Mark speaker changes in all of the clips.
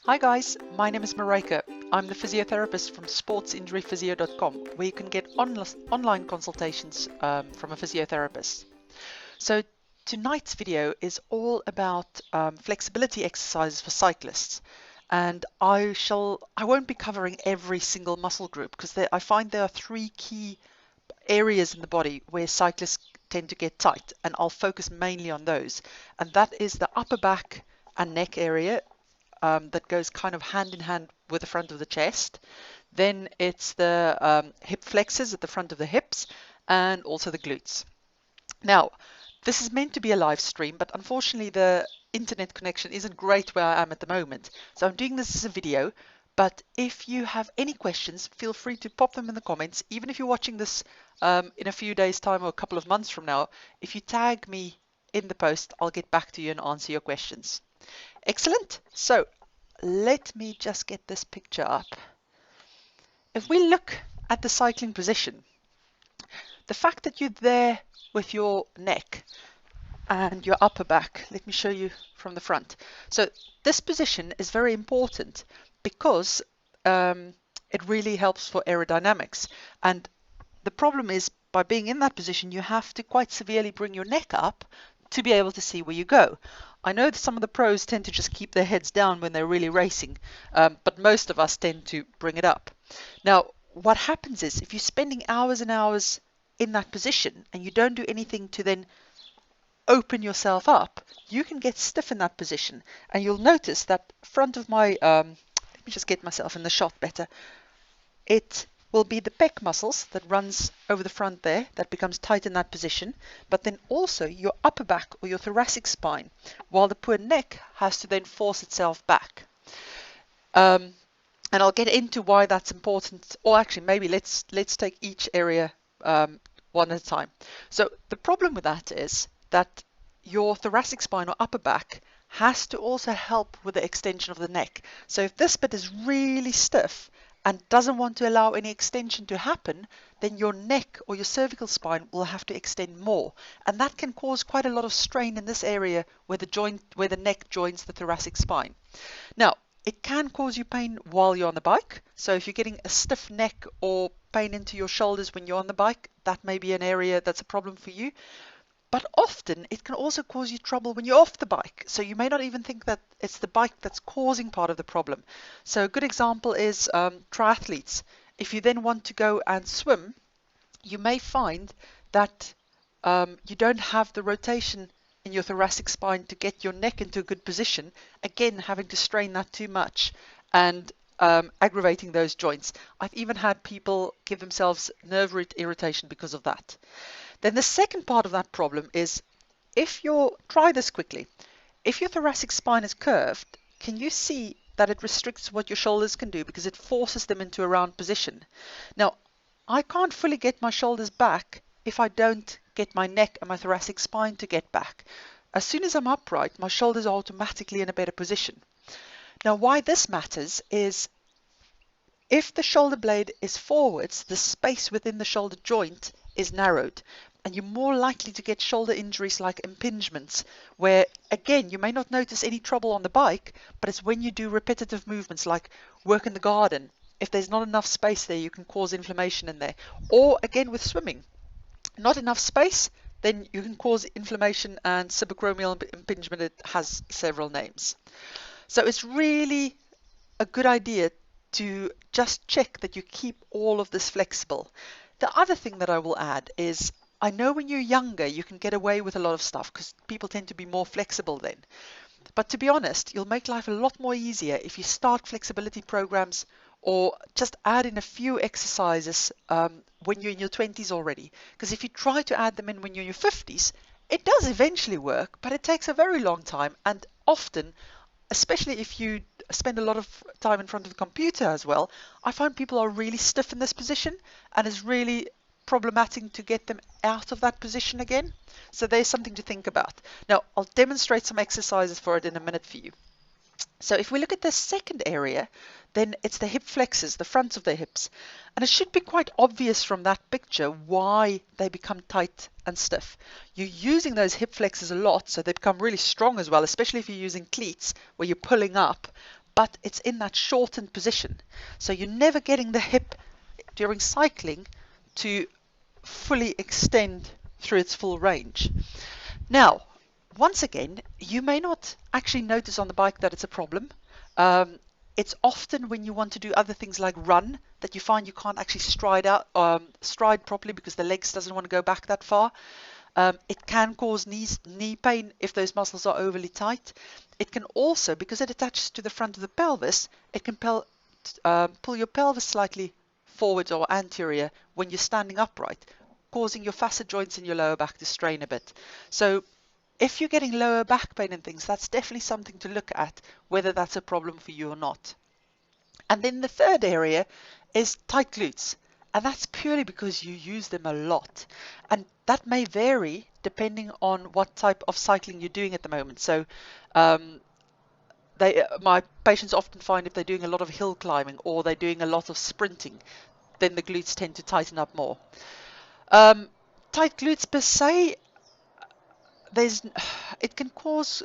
Speaker 1: Hi guys, my name is Maryke. I'm the physiotherapist from sportsinjuryphysio.com, where you can get online consultations from a physiotherapist. So tonight's video is all about flexibility exercises for cyclists, and I won't be covering every single muscle group because I find there are three key areas in the body where cyclists tend to get tight, and I'll focus mainly on those, and that is the upper back and neck area. That goes kind of hand in hand with the front of the chest. Then it's the hip flexors at the front of the hips and also the glutes. Now, this is meant to be a live stream, but unfortunately the internet connection isn't great where I am at the moment. So I'm doing this as a video, but if you have any questions, feel free to pop them in the comments. Even if you're watching this in a few days' time or a couple of months from now, if you tag me in the post, I'll get back to you and answer your questions. Excellent. So let me just get this picture up. If we look at the cycling position, the fact that you're there with your neck and your upper back, let me show you from the front. So this position is very important because it really helps for aerodynamics. And the problem is, by being in that position, you have to quite severely bring your neck up to be able to see where you go. I know that some of the pros tend to just keep their heads down when they're really racing, but most of us tend to bring it up. Now, what happens is, if you're spending hours and hours in that position and you don't do anything to then open yourself up, you can get stiff in that position. And you'll notice that front of my, let me just get myself in the shot better. It will be the pec muscles that runs over the front there that becomes tight in that position, but then also your upper back or your thoracic spine, while the poor neck has to then force itself back. And I'll get into why that's important, or actually maybe let's take each area one at a time. So the problem with that is that your thoracic spine or upper back has to also help with the extension of the neck. So if this bit is really stiff and doesn't want to allow any extension to happen, then your neck or your cervical spine will have to extend more. And that can cause quite a lot of strain in this area where the neck joins the thoracic spine. Now, it can cause you pain while you're on the bike. So if you're getting a stiff neck or pain into your shoulders when you're on the bike, that may be an area that's a problem for you. But often it can also cause you trouble when you're off the bike. So you may not even think that it's the bike that's causing part of the problem. So a good example is triathletes. If you then want to go and swim, you may find that you don't have the rotation in your thoracic spine to get your neck into a good position. Again, having to strain that too much and aggravating those joints. I've even had people give themselves nerve irritation because of that. Then the second part of that problem is, try this quickly. If your thoracic spine is curved, can you see that it restricts what your shoulders can do because it forces them into a round position? Now, I can't fully get my shoulders back if I don't get my neck and my thoracic spine to get back. As soon as I'm upright, my shoulders are automatically in a better position. Now, why this matters is, if the shoulder blade is forwards, the space within the shoulder joint is narrowed, and you're more likely to get shoulder injuries like impingements, where again you may not notice any trouble on the bike, but it's when you do repetitive movements like work in the garden. If there's not enough space there, you can cause inflammation in there. Or again with swimming, not enough space, then you can cause inflammation and subacromial impingement. It has several names. So it's really a good idea to just check that you keep all of this flexible. The other thing that I will add is, I know when you're younger you can get away with a lot of stuff because people tend to be more flexible then. But to be honest, you'll make life a lot more easier if you start flexibility programs or just add in a few exercises when you're in your 20s already. Because if you try to add them in when you're in your 50s, it does eventually work, but it takes a very long time, and often, especially if you spend a lot of time in front of the computer as well, I find people are really stiff in this position, and it's really problematic to get them out of that position again. So there's something to think about. Now, I'll demonstrate some exercises for it in a minute for you. So if we look at the second area, then it's the hip flexors, the fronts of the hips. And it should be quite obvious from that picture why they become tight and stiff. You're using those hip flexors a lot, so they become really strong as well, especially if you're using cleats where you're pulling up. but it's in that shortened position. So you're never getting the hip during cycling to fully extend through its full range. Now, once again, you may not actually notice on the bike that it's a problem. It's often when you want to do other things like run that you find you can't actually stride properly because the legs doesn't want to go back that far. It can cause knee pain if those muscles are overly tight. It can also, because it attaches to the front of the pelvis, it can pull your pelvis slightly forward or anterior when you're standing upright, causing your facet joints in your lower back to strain a bit. So if you're getting lower back pain and things, that's definitely something to look at, whether that's a problem for you or not. And then the third area is tight glutes. And that's purely because you use them a lot. And that may vary depending on what type of cycling you're doing at the moment. So my patients often find if they're doing a lot of hill climbing or they're doing a lot of sprinting, then the glutes tend to tighten up more. Tight glutes per se, it can cause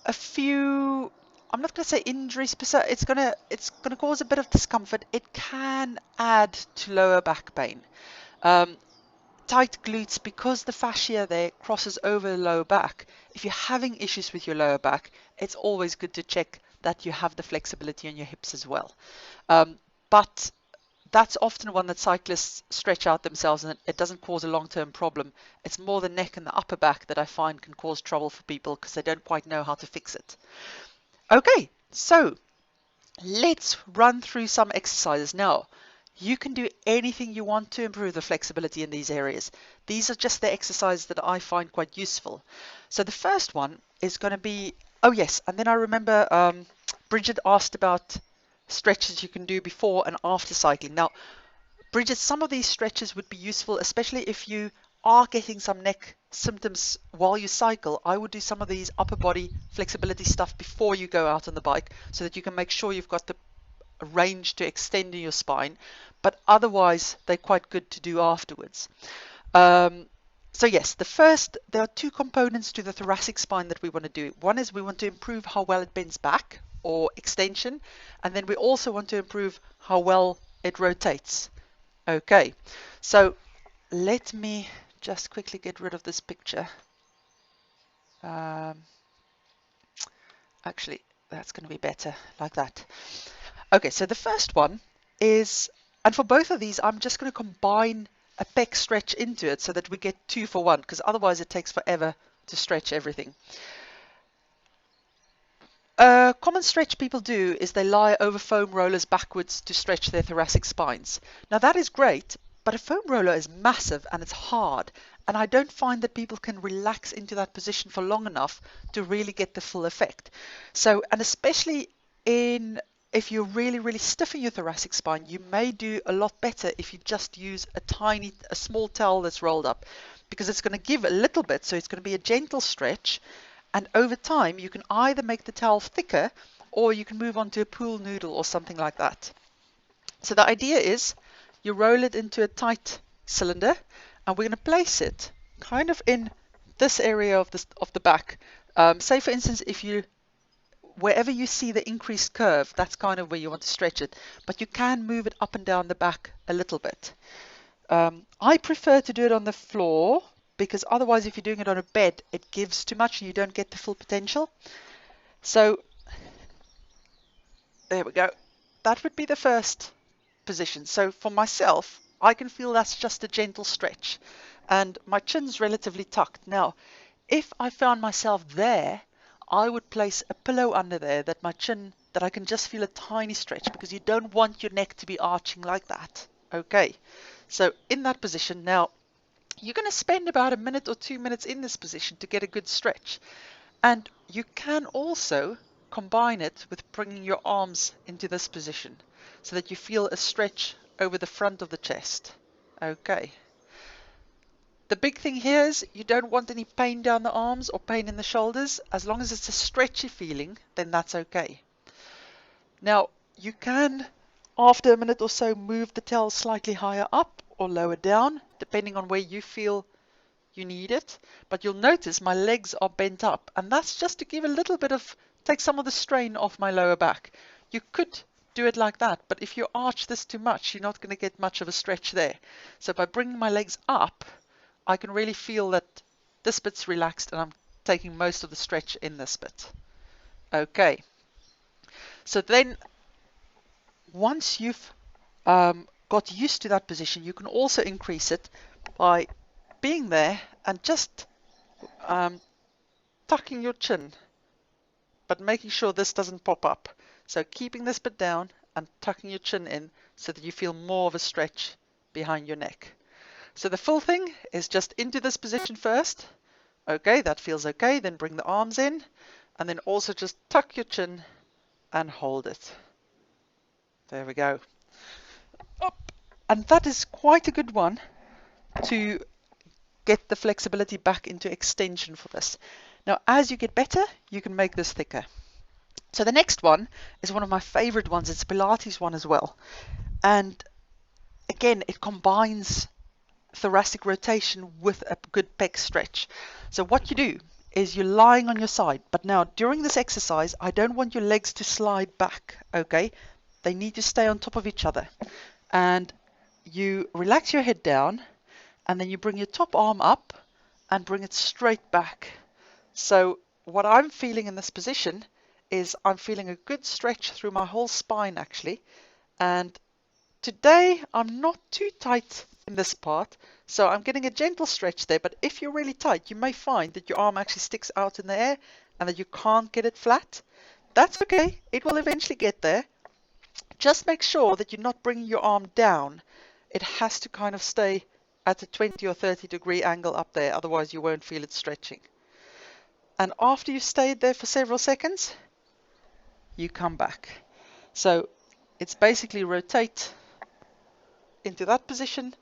Speaker 1: a few, I'm not going to say injuries per se, it's going to cause a bit of discomfort. It can add to lower back pain. Tight glutes, because the fascia there crosses over the lower back, if you're having issues with your lower back, it's always good to check that you have the flexibility on your hips as well. But that's often one that cyclists stretch out themselves and it doesn't cause a long-term problem. It's more the neck and the upper back that I find can cause trouble for people because they don't quite know how to fix it. Okay, so let's run through some exercises now. You can do anything you want to improve the flexibility in these areas. These are just the exercises that I find quite useful. So the first one is going to be, oh yes, and then I remember Bridget asked about stretches you can do before and after cycling. Now, Bridget, some of these stretches would be useful, especially if you are getting some neck symptoms while you cycle. I would do some of these upper body flexibility stuff before you go out on the bike so that you can make sure you've got the range to extend in your spine, but otherwise they're quite good to do afterwards. So yes, there are two components to the thoracic spine that we want to do. One is we want to improve how well it bends back or extension, and then we also want to improve how well it rotates. Okay, so let me just quickly get rid of this picture. Actually, that's going to be better like that. Okay, so the first one is, and for both of these, I'm just going to combine a pec stretch into it so that we get 2 for 1, because otherwise it takes forever to stretch everything. A common stretch people do is they lie over foam rollers backwards to stretch their thoracic spines. Now that is great, but a foam roller is massive and it's hard, and I don't find that people can relax into that position for long enough to really get the full effect. So, and especially if you're really, really stiff in your thoracic spine, you may do a lot better if you just use a small towel that's rolled up, because it's going to give a little bit, so it's going to be a gentle stretch, and over time you can either make the towel thicker or you can move on to a pool noodle or something like that. So the idea is you roll it into a tight cylinder, and we're going to place it kind of in this area of the back. Say for instance, wherever you see the increased curve, that's kind of where you want to stretch it, but you can move it up and down the back a little bit. I prefer to do it on the floor, because otherwise if you're doing it on a bed, it gives too much and you don't get the full potential. So there we go. That would be the first position. So for myself, I can feel that's just a gentle stretch and my chin's relatively tucked. Now, if I found myself there, I would place a pillow under there that I can just feel a tiny stretch, because you don't want your neck to be arching like that. Okay, so in that position, now you're going to spend about 1 minute or 2 minutes in this position to get a good stretch. And you can also combine it with bringing your arms into this position so that you feel a stretch over the front of the chest. Okay. The big thing here is you don't want any pain down the arms or pain in the shoulders. As long as it's a stretchy feeling, then that's okay. Now, you can, after 1 minute or so, move the towel slightly higher up or lower down, depending on where you feel you need it. But you'll notice my legs are bent up, and that's just to give a little bit of take some of the strain off my lower back. You could do it like that, but if you arch this too much, you're not going to get much of a stretch there. So by bringing my legs up, I can really feel that this bit's relaxed and I'm taking most of the stretch in this bit. Okay. So then once you've got used to that position, you can also increase it by being there and just tucking your chin, but making sure this doesn't pop up. So keeping this bit down and tucking your chin in so that you feel more of a stretch behind your neck. So the full thing is just into this position first. Okay, that feels okay. Then bring the arms in and then also just tuck your chin and hold it. There we go. Up. And that is quite a good one to get the flexibility back into extension for this. Now, as you get better, you can make this thicker. So the next one is one of my favorite ones. It's a Pilates one as well. And again, it combines thoracic rotation with a good pec stretch. So what you do is you're lying on your side. But now during this exercise, I don't want your legs to slide back. Okay, they need to stay on top of each other. And you relax your head down and then you bring your top arm up and bring it straight back. So what I'm feeling in this position is I'm feeling a good stretch through my whole spine actually. And today I'm not too tight in this part, so I'm getting a gentle stretch there. But if you're really tight, you may find that your arm actually sticks out in the air and that you can't get it flat. That's okay, it will eventually get there. Just make sure that you're not bringing your arm down. It has to kind of stay at a 20 or 30 degree angle up there, otherwise you won't feel it stretching. And after you've stayed there for several seconds, you come back. So it's basically rotate into that position.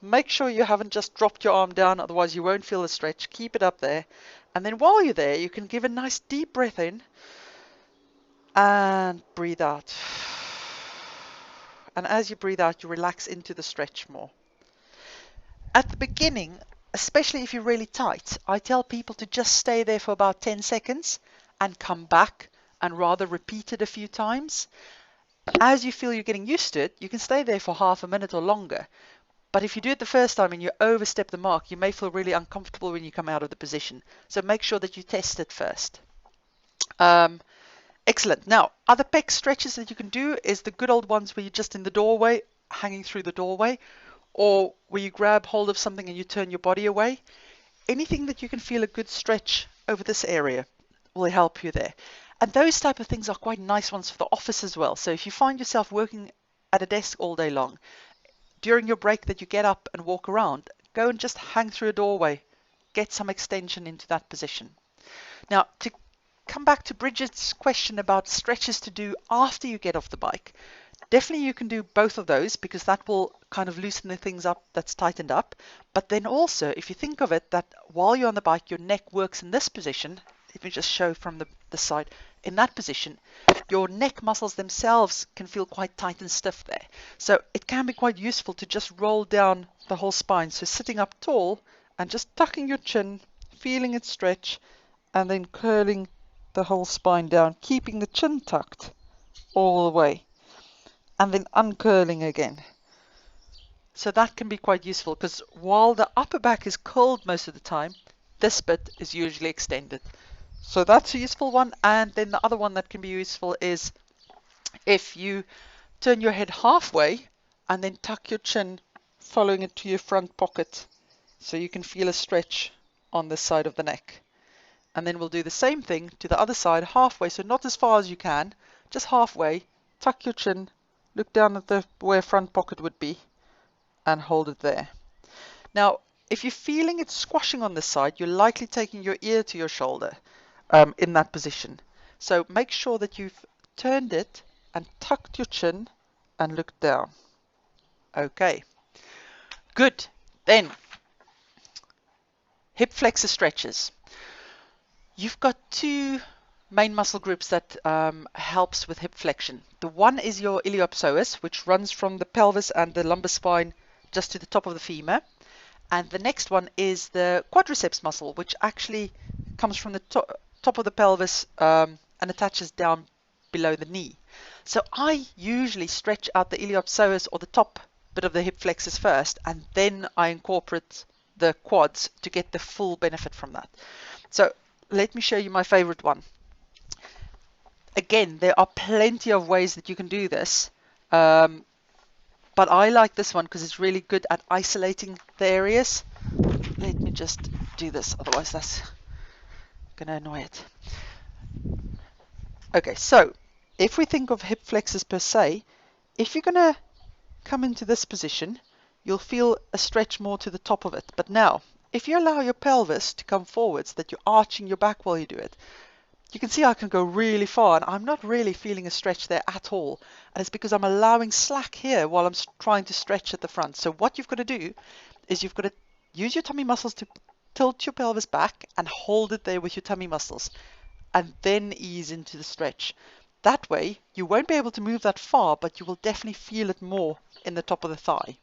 Speaker 1: Make sure you haven't just dropped your arm down, otherwise you won't feel the stretch. Keep it up there. And then while you're there, you can give a nice deep breath in and breathe out. And as you breathe out, you relax into the stretch more. At the beginning, especially if you're really tight, I tell people to just stay there for about 10 seconds and come back and rather repeat it a few times. As you feel you're getting used to it, you can stay there for half a minute or longer. But if you do it the first time and you overstep the mark, you may feel really uncomfortable when you come out of the position. So make sure that you test it first. Excellent. Now, other pec stretches that you can do is the good old ones where you're just in the doorway, hanging through the doorway, or where you grab hold of something and you turn your body away. Anything that you can feel a good stretch over this area will help you there. And those type of things are quite nice ones for the office as well. So if you find yourself working at a desk all day long, during your break that you get up and walk around, go and just hang through a doorway. Get some extension into that position. Now, to come back to Bridget's question about stretches to do after you get off the bike, definitely you can do both of those because that will kind of loosen the things up that's tightened up. But then also, if you think of it, that while you're on the bike, your neck works in this position. Let me just show from the side. In that position, your neck muscles themselves can feel quite tight and stiff there. So it can be quite useful to just roll down the whole spine. So sitting up tall and just tucking your chin, feeling it stretch, and then curling the whole spine down, keeping the chin tucked all the way, and then uncurling again. So that can be quite useful because while the upper back is curled most of the time, this bit is usually extended. So that's a useful one. And then the other one that can be useful is if you turn your head halfway and then tuck your chin, following it to your front pocket, so you can feel a stretch on this side of the neck. And then we'll do the same thing to the other side, halfway, so not as far as you can, just halfway, tuck your chin, look down at where front pocket would be, and hold it there. Now, if you're feeling it squashing on this side, you're likely taking your ear to your shoulder in that position. So make sure that you've turned it and tucked your chin and looked down. Okay, good. Then, hip flexor stretches. You've got two main muscle groups that helps with hip flexion. The one is your iliopsoas, which runs from the pelvis and the lumbar spine just to the top of the femur. And the next one is the quadriceps muscle, which actually comes from the top of the pelvis and attaches down below the knee. So I usually stretch out the iliopsoas or the top bit of the hip flexors first, and then I incorporate the quads to get the full benefit from that. So let me show you my favorite one. Again, there are plenty of ways that you can do this, but I like this one because it's really good at isolating the areas. Let me just do this, otherwise that's going to annoy it. Okay, so if we think of hip flexors per se, if you're going to come into this position, you'll feel a stretch more to the top of it. But now, if you allow your pelvis to come forwards, that you're arching your back while you do it, you can see I can go really far, and I'm not really feeling a stretch there at all. And it's because I'm allowing slack here while I'm trying to stretch at the front. So what you've got to do is you've got to use your tummy muscles to tilt your pelvis back and hold it there with your tummy muscles, and then ease into the stretch. That way, you won't be able to move that far, but you will definitely feel it more in the top of the thigh.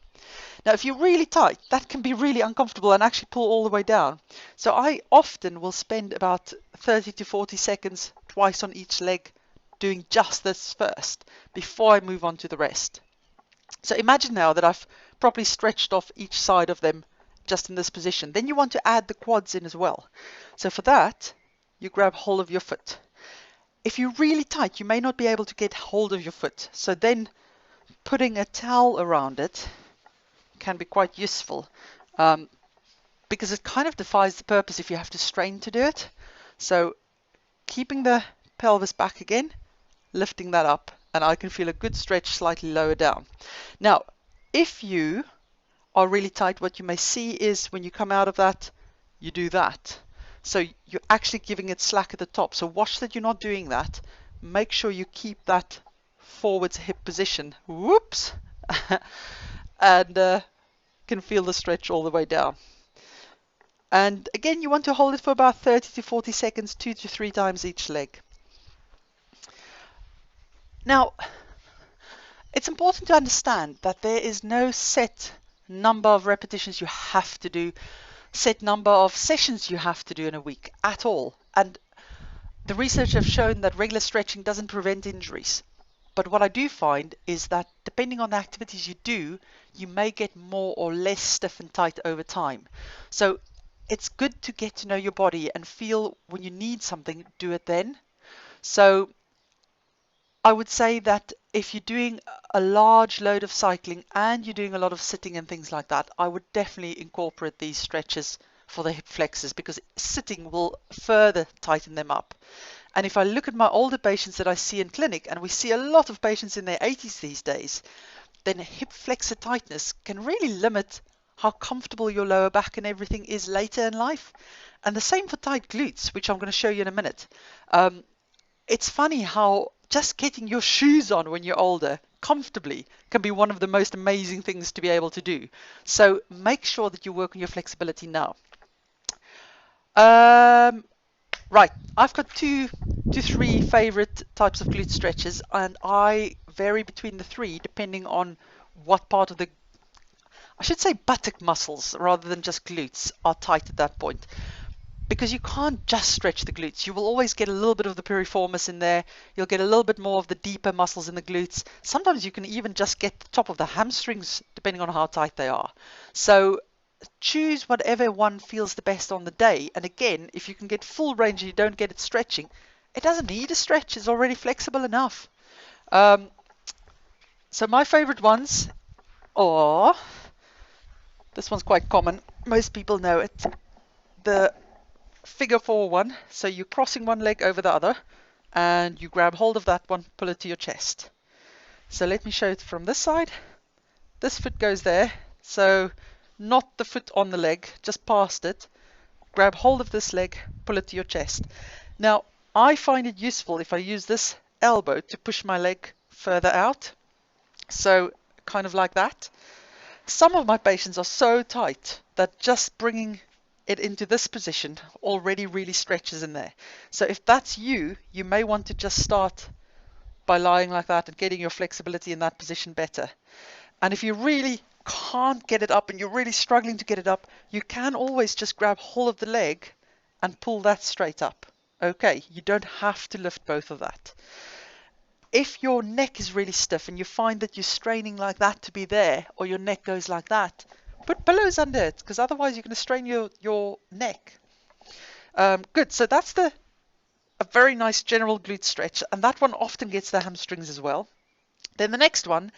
Speaker 1: Now, if you're really tight, that can be really uncomfortable and actually pull all the way down. So I often will spend about 30 to 40 seconds twice on each leg doing just this first before I move on to the rest. So imagine now that I've properly stretched off each side of them just in this position. Then you want to add the quads in as well. So for that, you grab hold of your foot. If you're really tight, you may not be able to get hold of your foot. So then putting a towel around it can be quite useful, because it kind of defies the purpose if you have to strain to do it. So keeping the pelvis back again, lifting that up, and I can feel a good stretch slightly lower down. Now, if you are really tight, what you may see is when you come out of that, you do that. So you're actually giving it slack at the top. So watch that you're not doing that. Make sure you keep that forwards hip position. Whoops! And can feel the stretch all the way down. And again, you want to hold it for about 30 to 40 seconds, 2 to 3 times each leg. Now, it's important to understand that there is no set number of repetitions you have to do, set number of sessions you have to do in a week at all. And the research has shown that regular stretching doesn't prevent injuries. But what I do find is that depending on the activities you do, you may get more or less stiff and tight over time. So it's good to get to know your body and feel when you need something, do it then. So I would say that if you're doing a large load of cycling and you're doing a lot of sitting and things like that, I would definitely incorporate these stretches for the hip flexors, because sitting will further tighten them up. And if I look at my older patients that I see in clinic, and we see a lot of patients in their 80s these days, then hip flexor tightness can really limit how comfortable your lower back and everything is later in life. And the same for tight glutes, which I'm going to show you in a minute. It's funny how just getting your shoes on when you're older comfortably can be one of the most amazing things to be able to do. So make sure that you work on your flexibility now. Right, I've got 2 to 3 favorite types of glute stretches, and I vary between the 3 depending on what part of the, I should say buttock muscles rather than just glutes, are tight at that point. Because you can't just stretch the glutes. You will always get a little bit of the piriformis in there. You'll get a little bit more of the deeper muscles in the glutes. Sometimes you can even just get the top of the hamstrings depending on how tight they are. So choose whatever one feels the best on the day. And again, if you can get full range and you don't get it stretching, it doesn't need a stretch. It's already flexible enough. So my favorite ones are, this one's quite common. Most people know it. The figure 4 one. So you're crossing one leg over the other and you grab hold of that one, pull it to your chest. So let me show it from this side. This foot goes there. So not the foot on the leg, just past it. Grab hold of this leg, pull it to your chest. Now, I find it useful if I use this elbow to push my leg further out. So kind of like that. Some of my patients are so tight that just bringing it into this position already really stretches in there. So if that's you, you may want to just start by lying like that and getting your flexibility in that position better. And if you really can't get it up and you're really struggling to get it up, you can always just grab hold of the leg and pull that straight up. Okay, you don't have to lift both of that. If your neck is really stiff and you find that you're straining like that to be there, or your neck goes like that, put pillows under it, because otherwise you're going to strain your neck. Good, so that's a very nice general glute stretch, and that one often gets the hamstrings as well. Then the next one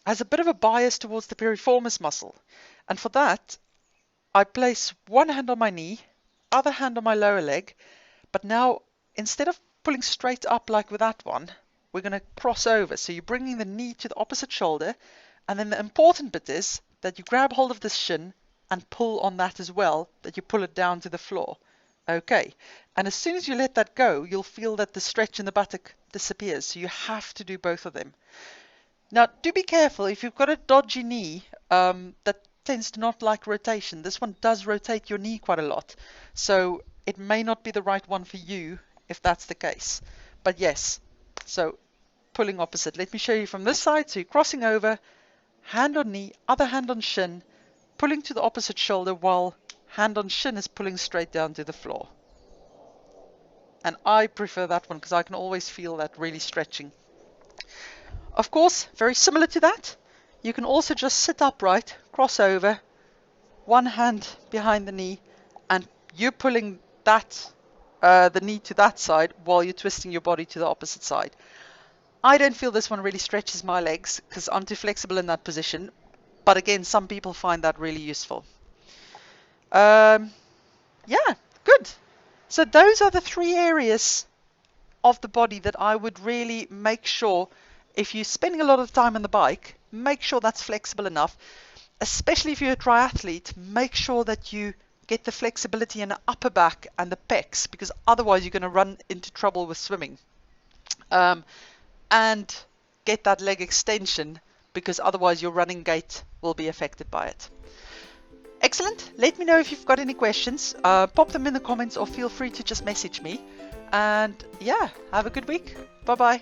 Speaker 1: has a bit of a bias towards the piriformis muscle, and for that I place one hand on my knee, other hand on my lower leg, but now instead of pulling straight up like with that one, we're going to cross over. So you're bringing the knee to the opposite shoulder, and then the important bit is that you grab hold of this shin and pull on that as well, that you pull it down to the floor. Okay, and as soon as you let that go, you'll feel that the stretch in the buttock disappears. So you have to do both of them. Now, do be careful if you've got a dodgy knee that tends to not like rotation. This one does rotate your knee quite a lot, so it may not be the right one for you if that's the case. But yes, so pulling opposite. Let me show you from this side. So you're crossing over, hand on knee, other hand on shin, pulling to the opposite shoulder while hand on shin is pulling straight down to the floor. And I prefer that one because I can always feel that really stretching. Of course, very similar to that, you can also just sit upright, cross over, one hand behind the knee, and you're pulling that the knee to that side while you're twisting your body to the opposite side. I don't feel this one really stretches my legs because I'm too flexible in that position, but again, some people find that really useful. Yeah, good. So those are the 3 areas of the body that I would really make sure, if you're spending a lot of time on the bike, make sure that's flexible enough. Especially if you're a triathlete, make sure that you get the flexibility in the upper back and the pecs, because otherwise you're going to run into trouble with swimming. And get that leg extension, because otherwise your running gait will be affected by it. Excellent. Let me know if you've got any questions. Pop them in the comments or feel free to just message me. And yeah, have a good week. Bye bye.